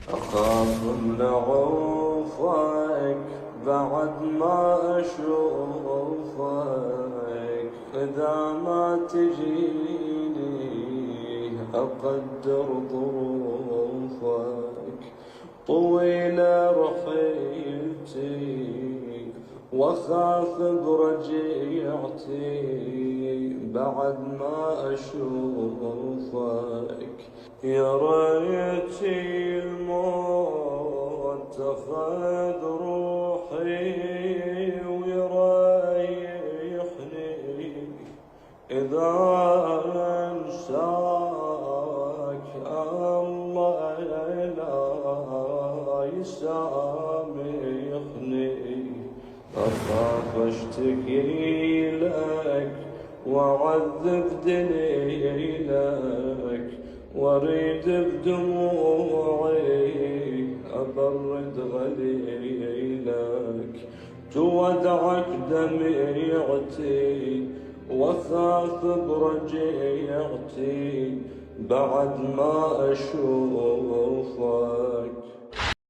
أخاف من عوفك بعد ما أشوفك، إذا ما تجيني أقدر ظروفك. طويلة رحيلتي واخاف برجيعتي بعد ما اشوفك. يا ريتي الموت اخذ روحي ويريحني، اذا انساك الله لا يسامحني. أخاف أشتكي لك وأعذب دليلك، وأريد بدموعي أبرد غليلك. تودعك دميعتي وأخاف برجيعتي بعد ما أشوفك.